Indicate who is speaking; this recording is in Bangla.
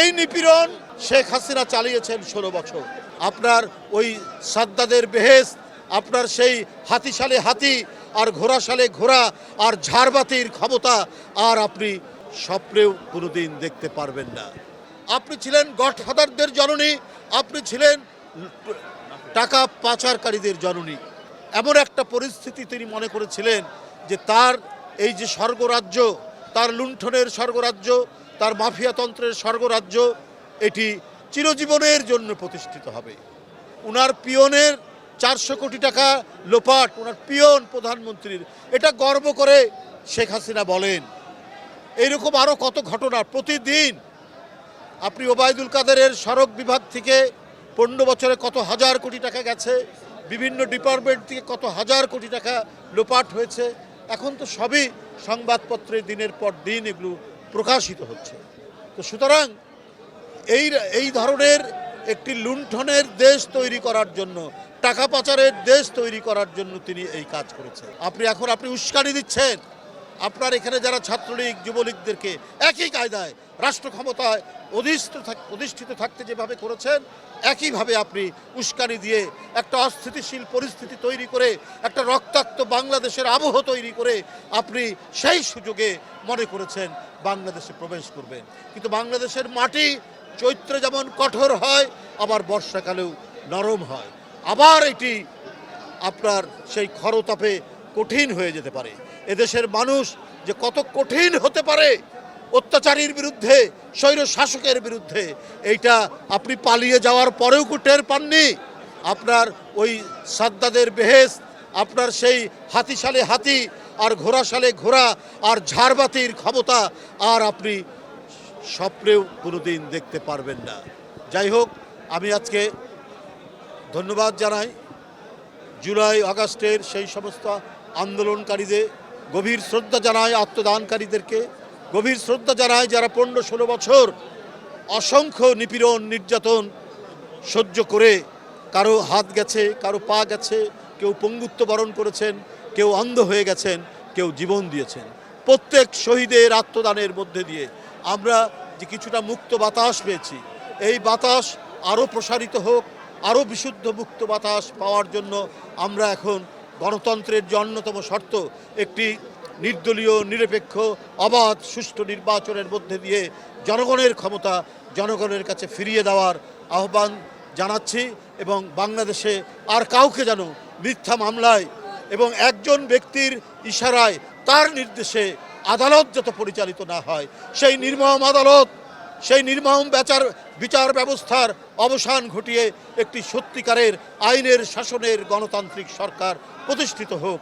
Speaker 1: এই নিপীড়ন শেখ হাসিনা চালিয়েছেন 16 বছর। আপনার ওই সাদ্দাদের বেহেশত, আপনার সেই হাতিশালে হাতি আর ঘোড়াশালে ঘোড়া আর ঝাড়বাতির ক্ষমতা আর আপনি স্বপ্নেও কোনোদিন দেখতে পারবেন না। আপনি ছিলেন গডফাদারদের জননী, আপনি ছিলেন টাকা পাচারকারীদের জননী। এমন একটা পরিস্থিতি তিনি মনে করেছিলেন যে তার এই যে স্বর্গরাজ্য, তার লুণ্ঠনের স্বর্গরাজ্য, তার মাফিয়াতন্ত্রের স্বর্গরাজ্য, এটি চিরজীবনের জন্য প্রতিষ্ঠিত হবে। উনার পিয়নের 400 কোটি টাকা লোপাট, ওনার পিয়ন প্রধানমন্ত্রীর, এটা গর্ব করে শেখ হাসিনা বলেন। এইরকম আরও কত ঘটনা প্রতিদিন। আপনি ওবায়দুল কাদেরের সড়ক বিভাগ থেকে 15 বছরে কত হাজার কোটি টাকা গেছে, বিভিন্ন ডিপার্টমেন্ট থেকে কত হাজার কোটি টাকা লোপাট হয়েছে, এখন তো সবই সংবাদপত্রে দিনের পর দিন এগুলো প্রকাশিত হচ্ছে। তো সুতরাং এই ধরনের একটি লুণ্ঠনের দেশ তৈরি করার জন্য, টাকা পাচারের দেশ তৈরি করার জন্য তিনি এই কাজ করেছেন। আপনি উস্কানি দিচ্ছেন। আপনার এখানে যারা ছাত্রলীগ যুবলীগদেরকে একই কায়দায় রাষ্ট্র ক্ষমতায় অধিষ্ঠিত থাকতে যেভাবে করেছেন, একইভাবে আপনি উস্কানি দিয়ে একটা অস্থিতিশীল পরিস্থিতি তৈরি করে, একটা রক্তাক্ত বাংলাদেশের আবহ তৈরি করে আপনি সেই সুযোগে মনে করেছেন বাংলাদেশে প্রবেশ করবেন। কিন্তু বাংলাদেশের মাটি চৈত্রে যেমন কঠোর হয়, আবার বর্ষাকালেও নরম হয়, আবার এটি আপনার সেই খরতাপে কঠিন হয়ে যেতে পারে। এদেশের মানুষ যে কত কঠিন হতে পারে অত্যাচারীর বিরুদ্ধে, স্বৈর শাসকের বিরুদ্ধে, এইটা আপনি পালিয়ে যাওয়ার পরেও টের পাননি। আপনার ওই সাদ্দাদের বেহেশত, আপনার সেই হাতিশালে হাতি আর ঘোড়াশালে ঘোড়া আর ঝাড়বাতির ক্ষমতা আর আপনি স্বপ্নেও কোনোদিন দেখতে পারবেন না। যাই হোক, আমি আজকে ধন্যবাদ জানাই জুলাই আগস্টের সেই সমস্ত আন্দোলনকারীদের, গভীর শ্রদ্ধা জানাই আত্মদানকারীদেরকে, গভীর শ্রদ্ধা জানাই যারা 15-16 বছর অসংখ্য নিপীড়ন নির্যাতন সহ্য করে, কারো হাত গেছে, কারো পা গেছে, কেউ পঙ্গুত্ব বরণ করেছেন, কেউ অন্ধ হয়ে গেছেন, কেউ জীবন দিয়েছেন। প্রত্যেক শহীদের আত্মদানের মধ্যে দিয়ে আমরা যে কিছুটা মুক্ত বাতাস পেয়েছি, এই বাতাস আরও প্রসারিত হোক, আরও বিশুদ্ধ মুক্ত বাতাস পাওয়ার জন্য আমরা এখন গণতন্ত্রের যে অন্যতম শর্ত, একটি নির্দলীয়, নিরপেক্ষ, অবাধ, সুষ্ঠু নির্বাচনের মধ্যে দিয়ে জনগণের ক্ষমতা জনগণের কাছে ফিরিয়ে দেওয়ার আহ্বান জানাচ্ছি। এবং বাংলাদেশে আর কাউকে যেন মিথ্যা মামলায় এবং একজন ব্যক্তির ইশারায়, তার নির্দেশে আদালত যত পরিচালিত না হয়, সেই নির্মম আদালত, সেই নির্মম বিচার ব্যবস্থার অবসান ঘটিয়ে একটি সত্যিকারের আইনের শাসনের গণতান্ত্রিক সরকার প্রতিষ্ঠিত হোক,